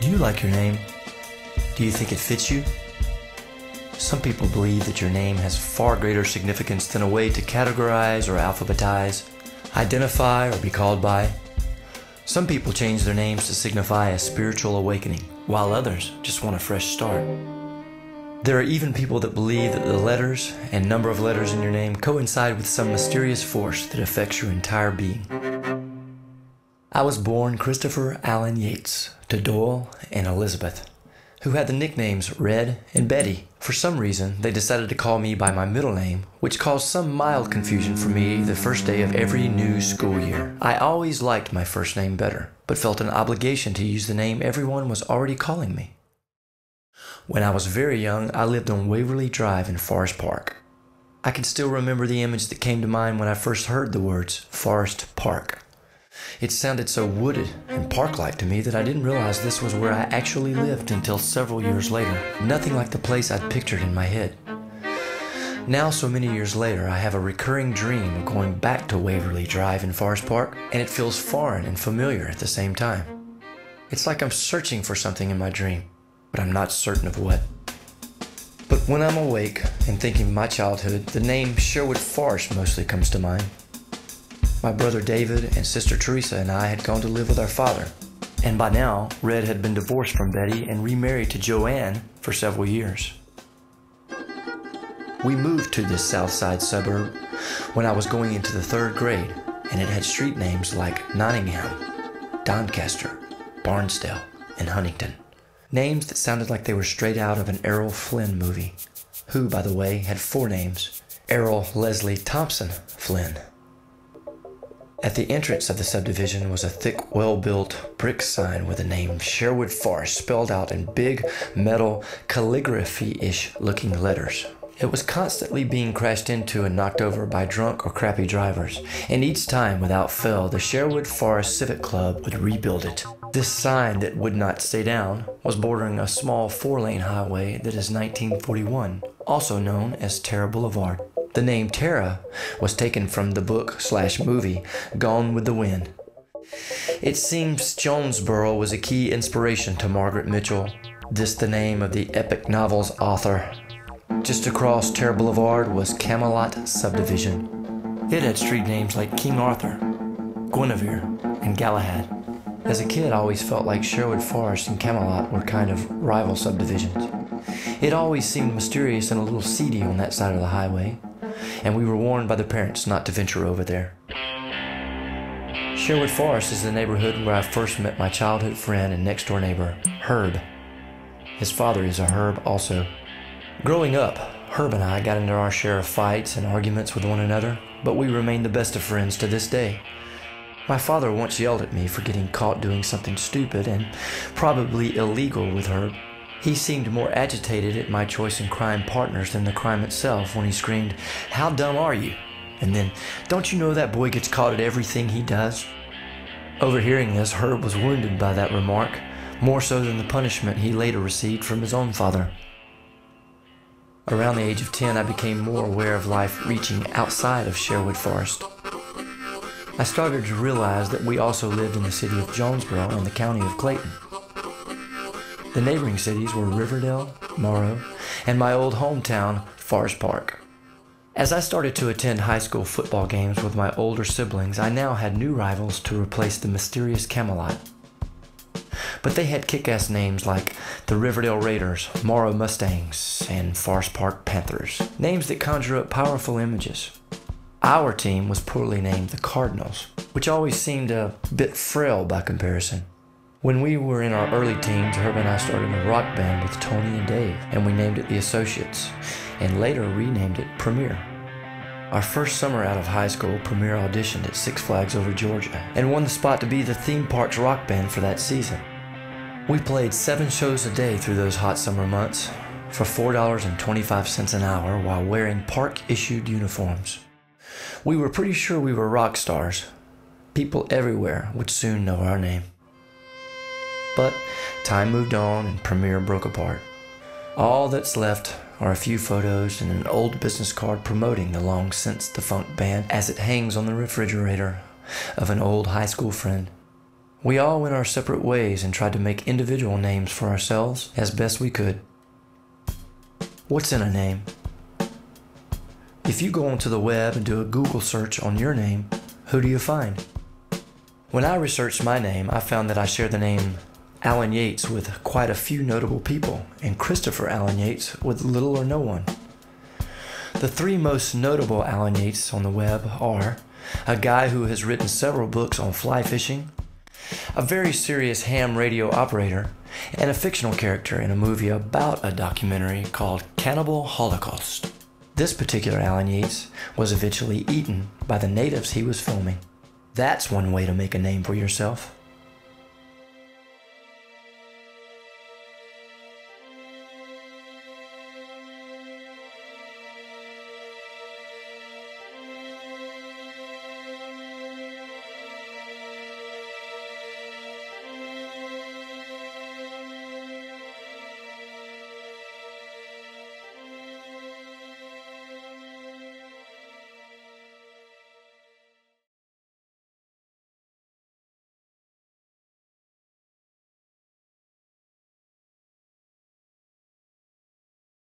Do you like your name? Do you think it fits you? Some people believe that your name has far greater significance than a way to categorize or alphabetize, identify or be called by. Some people change their names to signify a spiritual awakening, while others just want a fresh start. There are even people that believe that the letters and number of letters in your name coincide with some mysterious force that affects your entire being. I was born Christopher Allen Yates to Doyle and Elizabeth, who had the nicknames Red and Betty. For some reason, they decided to call me by my middle name, which caused some mild confusion for me the first day of every new school year. I always liked my first name better, but felt an obligation to use the name everyone was already calling me. When I was very young, I lived on Waverly Drive in Forest Park. I can still remember the image that came to mind when I first heard the words Forest Park. It sounded so wooded and park-like to me that I didn't realize this was where I actually lived until several years later. Nothing like the place I'd pictured in my head. Now, so many years later, I have a recurring dream of going back to Waverly Drive in Forest Park, and it feels foreign and familiar at the same time. It's like I'm searching for something in my dream, but I'm not certain of what. But when I'm awake and thinking of my childhood, the name Sherwood Forest mostly comes to mind. My brother David and sister Teresa and I had gone to live with our father, and by now, Red had been divorced from Betty and remarried to Joanne for several years. We moved to this south side suburb when I was going into the 3rd grade, and it had street names like Nottingham, Doncaster, Barnsdale, and Huntington. Names that sounded like they were straight out of an Errol Flynn movie, who, by the way, had 4 names: Errol Leslie Thompson Flynn. At the entrance of the subdivision was a thick, well-built brick sign with the name Sherwood Forest spelled out in big, metal, calligraphy-ish looking letters. It was constantly being crashed into and knocked over by drunk or crappy drivers, and each time, without fail, the Sherwood Forest Civic Club would rebuild it. This sign that would not stay down was bordering a small 4-lane highway that is 1941, also known as Terra Boulevard. The name Terra was taken from the book/movie Gone with the Wind. It seems Jonesboro was a key inspiration to Margaret Mitchell, this the name of the epic novel's author. Just across Terra Boulevard was Camelot Subdivision. It had street names like King Arthur, Guinevere, and Galahad. As a kid, I always felt like Sherwood Forest and Camelot were kind of rival subdivisions. It always seemed mysterious and a little seedy on that side of the highway, and we were warned by the parents not to venture over there. Sherwood Forest is the neighborhood where I first met my childhood friend and next-door neighbor, Herb. His father is a Herb also. Growing up, Herb and I got into our share of fights and arguments with one another, but we remain the best of friends to this day. My father once yelled at me for getting caught doing something stupid and probably illegal with Herb. He seemed more agitated at my choice in crime partners than the crime itself when he screamed, "How dumb are you?" And then, "Don't you know that boy gets caught at everything he does?" Overhearing this, Herb was wounded by that remark, more so than the punishment he later received from his own father. Around the age of 10, I became more aware of life reaching outside of Sherwood Forest. I started to realize that we also lived in the city of Jonesboro and the county of Clayton. The neighboring cities were Riverdale, Morrow, and my old hometown, Forest Park. As I started to attend high school football games with my older siblings, I now had new rivals to replace the mysterious Camelot. But they had kick-ass names like the Riverdale Raiders, Morrow Mustangs, and Forest Park Panthers. Names that conjure up powerful images. Our team was poorly named the Cardinals, which always seemed a bit frail by comparison. When we were in our early teens, Herb and I started a rock band with Tony and Dave, and we named it the Associates, and later renamed it Premier. Our first summer out of high school, Premier auditioned at Six Flags Over Georgia, and won the spot to be the theme park's rock band for that season. We played 7 shows a day through those hot summer months for $4.25 an hour while wearing park-issued uniforms. We were pretty sure we were rock stars. People everywhere would soon know our name. But time moved on and Premier broke apart. All that's left are a few photos and an old business card promoting the long-since defunct band as it hangs on the refrigerator of an old high school friend. We all went our separate ways and tried to make individual names for ourselves as best we could. What's in a name? If you go onto the web and do a Google search on your name, who do you find? When I researched my name, I found that I share the name Alan Yates with quite a few notable people, and Christopher Alan Yates with little or no one. The three most notable Alan Yates on the web are a guy who has written several books on fly fishing, a very serious ham radio operator, and a fictional character in a movie about a documentary called Cannibal Holocaust. This particular Alan Yates was eventually eaten by the natives he was filming. That's one way to make a name for yourself.